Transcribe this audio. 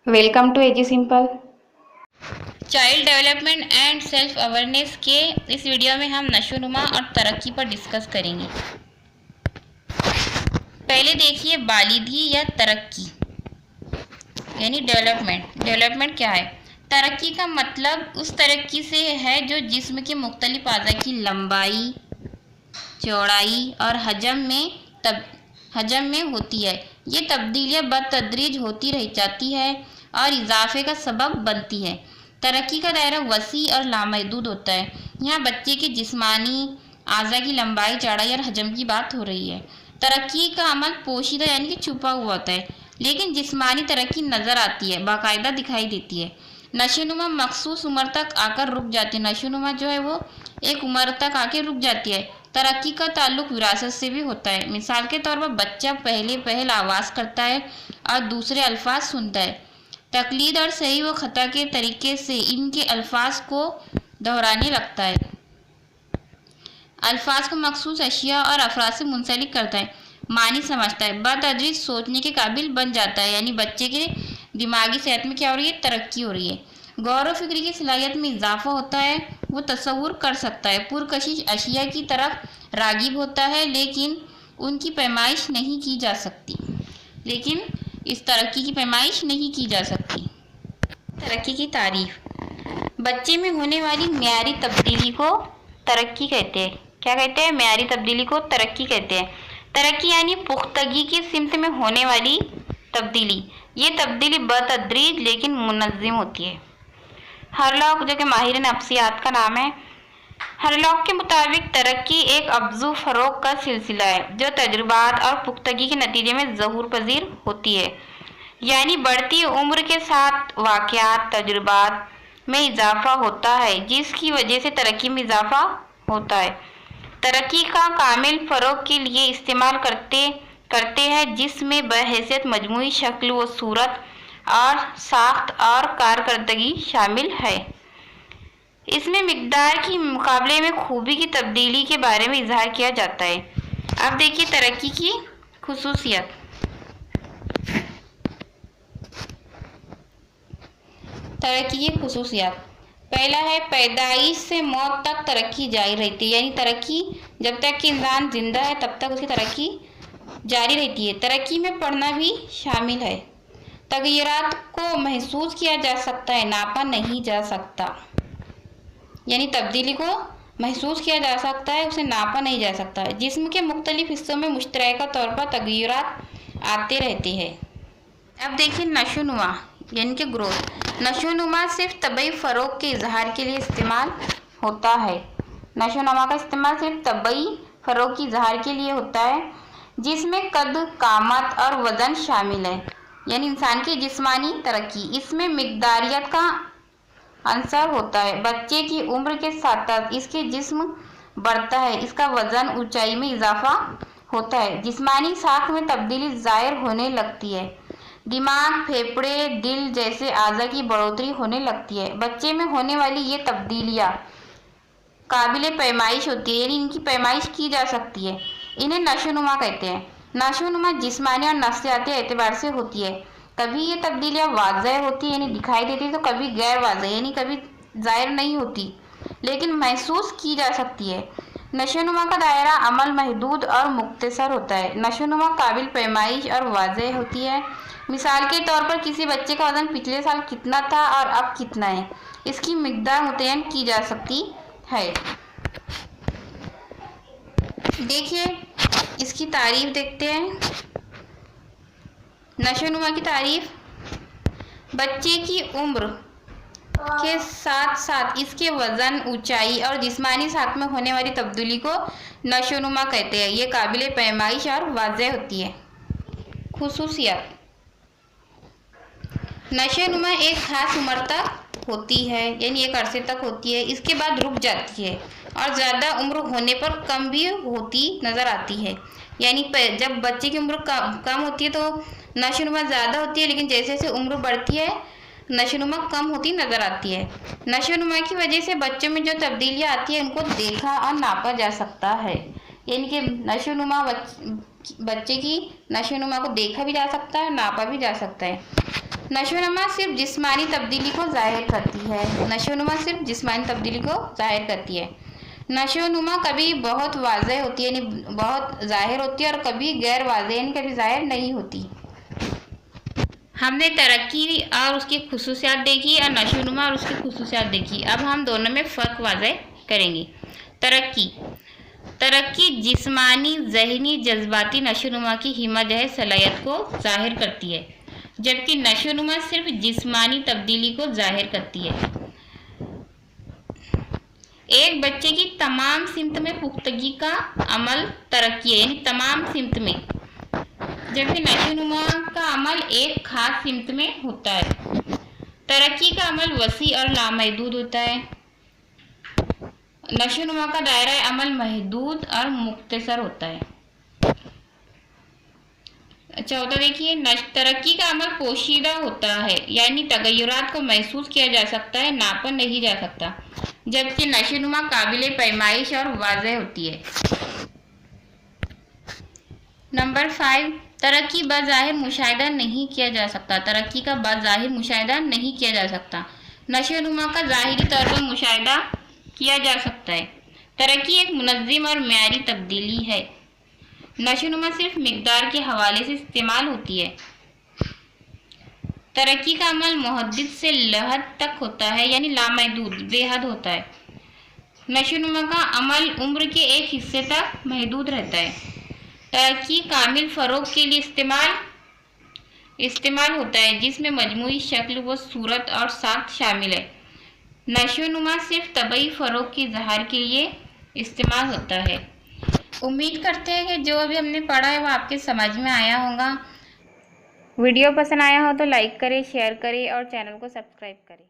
Welcome to AG simple. Child development and self awareness के इस video में हम नशोनुमा और तरक्की पर डिस्कस करेंगे। पहले देखिए बालिदी या तरक्की यानी डेवलपमेंट। डेवलपमेंट क्या है? तरक्की का मतलब उस तरक्की से है जो जिस्म के मुख्तलिफ अज़ा की लंबाई, चौड़ाई और हजम में होती है। ये तब्दीलियाँ बतदरीज होती रह जाती है और इजाफे का सबब बनती है। तरक्की का दायरा वसी और लामहदूद होता है। यहाँ बच्चे के जिस्मानी अज़ा की लंबाई, चौड़ाई और हजम की बात हो रही है। तरक्की का अमल पोशीदा यानी कि छुपा हुआ होता है, लेकिन जिस्मानी तरक्की नज़र आती है, बाकायदा दिखाई देती है। नशोनुमा मखसूस उम्र तक आकर रुक जाती है। नशोनुमा जो है वो एक उम्र तक आके रुक जाती है। तरक्की का ताल्लुक विरासत से भी होता है। मिसाल के तौर पर बच्चा पहल आवाज़ करता है और दूसरे अल्फाज सुनता है। तकलीद और सही व ख़ता के तरीके से इनके अल्फाज को दोहराने लगता है। अल्फाज को मखसूस अशिया और अफराद से मुंसलिक करता है, मानी समझता है, बतदरीज सोचने के काबिल बन जाता है। यानी बच्चे के दिमागी सेहत में क्या हो रही है? तरक्की हो रही है। गौर व फिक्र की सलाहियत में इजाफा होता है, वो तसव्वुर कर सकता है, पुरकशिश अशिया की तरफ रागिब होता है, लेकिन उनकी पैमाइश नहीं की जा सकती। लेकिन इस तरक्की की पैमाइश नहीं की जा सकती। तरक्की की तारीफ। बच्चे में होने वाली म्यारी तब्दीली को तरक्की कहते हैं। क्या कहते हैं? म्यारी तब्दीली को तरक्की कहते हैं। तरक्की यानी पुख्तगी की सिमत में होने वाली तब्दीली। ये तब्दीली बतदरीज लेकिन मुनज़्ज़म होती है। हरलॉक, जो कि माहिर नफ्सियात का नाम है, हरलॉक के मुताबिक तरक्की एक अब्ज़ू फ़रोग़ का सिलसिला है जो तजुर्बात और पुख्तगी के नतीजे में ज़हूर पज़ीर होती है। यानी बढ़ती उम्र के साथ वाक़यात, तजुर्बात में इजाफ़ा होता है, जिसकी वजह से तरक्की में इजाफ़ा होता है। तरक्की का कामिल फ़रोग़ के लिए इस्तेमाल करते हैं, जिसमें बहैसियत मजमूई शक्ल व सूरत और साख्त और कारकर्दगी शामिल है। इसमें मिक़दार की मुकाबले में खूबी की तब्दीली के बारे में इजहार किया जाता है। अब देखिए तरक्की की खुसूसियत। तरक्की की खुसूसियत। पहला है पैदाइश से मौत तक तरक्की जारी रहती है। यानी तरक्की जब तक कि इंसान जिंदा है तब तक उसकी तरक्की जारी रहती है। तरक्की में पढ़ना भी शामिल है। तग़य्युरात को महसूस किया जा सकता है, नापा नहीं जा सकता। यानी तब्दीली को महसूस किया जा सकता है, उसे नापा नहीं जा सकता। जिस्म के मुख्तलिफ हिस्सों में मुश्तरका तौर पर तग़य्युरात आते रहते हैं। अब देखिए नशोनुमा यानी कि ग्रोथ। नशोनुमा सिर्फ तबई फ़रोग़ के इजहार के लिए इस्तेमाल होता है। नशोनुमा का इस्तेमाल सिर्फ तबई फ़रोग़ की इजहार के लिए होता है, जिसमें कद, कामत और वज़न शामिल है। यानी इंसान की जिस्मानी तरक्की, इसमें मिक़दारियत का अंसर होता है। बच्चे की उम्र के साथ साथ इसके जिस्म बढ़ता है, इसका वज़न, ऊंचाई में इजाफा होता है, जिस्मानी साख में तब्दीली ज़ाहिर होने लगती है, दिमाग, फेफड़े, दिल जैसे अज़ा की बढ़ोतरी होने लगती है। बच्चे में होने वाली ये तब्दीलियाँ काबिल पैमाइश होती है, यानी इनकी पैमाइश की जा सकती है। इन्हें नशोनुमा कहते हैं। नशोनुमा जिस्मानी और नफ्सियाती एतबार से होती है। कभी ये तब्दीलियाँ वाज़ह होती है यानी दिखाई देती है, तो कभी गैर वाज़ह यानी कभी ज़ाहिर नहीं होती, लेकिन महसूस की जा सकती है। नशोनुमा का दायरा अमल महदूद और मुख्तसर होता है। नशोनुमा काबिल पैमाइश और वाज़ह होती है। मिसाल के तौर पर किसी बच्चे का वज़न पिछले साल कितना था और अब कितना है, इसकी मिक़दार मुतय्यन की जा सकती है। देखिए इसकी तारीफ देखते हैं। नशोनुमा की तारीफ। बच्चे की उम्र के साथ साथ इसके वज़न, ऊंचाई और जिस्मानी साख में होने वाली तब्दीली को नशोनुमा कहते हैं। ये काबिल पैमाइश और वाज़ह होती है। खुसूसियत। नशोनुमा एक ख़ास उम्र तक होती है, यानी एक अरसे तक होती है, इसके बाद रुक जाती है और ज़्यादा उम्र होने पर कम भी होती नज़र आती है। यानी जब बच्चे की उम्र कम होती है तो नशोनुमा ज़्यादा होती है, लेकिन जैसे जैसे उम्र बढ़ती है नशोनुमा कम होती नज़र आती है। नशोनुमा की वजह से बच्चों में जो तब्दीलियाँ आती हैं उनको देखा और नापा जा सकता है। यानी कि नशोनुमा बच्चे की नशोनुमा को देखा भी जा सकता है, नापा भी जा सकता है। नशोनुमा सिर्फ जिस्मानी तब्दीली को ज़ाहिर करती है। नशोनुमा सिर्फ जिस्मानी तब्दीली को ज़ाहिर करती है। नशोनुमा कभी बहुत वाज़ेह होती है, यानी बहुत ज़ाहिर होती है, और कभी गैर वाज़ेह यानी कभी ज़ाहिर नहीं होती। हमने तरक्की और उसकी खुसूसियात देखी और नशोनुमा और उसकी खुसूसियात देखी। अब हम दोनों में फ़र्क वाज़ेह करेंगे। तरक्की जिस्मानी, ज़हनी, जज्बाती नशोनुमा की हिम्मत जहर सलाहियत को ज़ाहिर करती है, जबकि नशोनुमा सिर्फ जिस्मानी तब्दीली को ज़ाहिर करती है। एक बच्चे की तमाम सिमत में पुख्तगी का अमल तरक्की है, यानी तमाम सिमत में, जबकि नशोनुमा का अमल एक खास सिमत में होता है। तरक्की का अमल वसी और लामहदूद होता है। नशोनुमा का दायरा अमल महदूद और मुख्तसर होता है। अच्छा होता देखिए, तरक्की का अमल पोशीदा होता है, यानी तगय्युरात को महसूस किया जा सकता है, नापा नहीं जा सकता, जबकि नशोनुमा काबिल पैमाइश और वाज़ेह होती है। नंबर 5, तरक्की बज़ाहिर मुशाहिदा नहीं किया जा सकता। तरक्की का बज़ाहिर मुशाहिदा नहीं किया जा सकता। नशोनुमा का ज़ाहिरी तौर पर मुशाहिदा किया जा सकता है। तरक्की एक मुनज़्ज़म और म्यारी तब्दीली है। नशोनुमा सिर्फ मिक़दार के हवाले से इस्तेमाल होती है। तरक्की का अमल मुहद्दिद से लहद तक होता है, यानी लामहदूद, बेहद होता है। नशोनुमा का अमल उम्र के एक हिस्से तक महदूद रहता है। तरक्की कामिल फ़रोग़ के लिए इस्तेमाल होता है, जिसमें मजमूई शक्ल व सूरत और साख्त शामिल है। नशोनुमा सिर्फ तबई फ़रोग़ के इज़हार के लिए इस्तेमाल होता है। उम्मीद करते हैं कि जो अभी हमने पढ़ा है वो आपके समझ में आया होगा। वीडियो पसंद आया हो तो लाइक करें, शेयर करें और चैनल को सब्सक्राइब करें।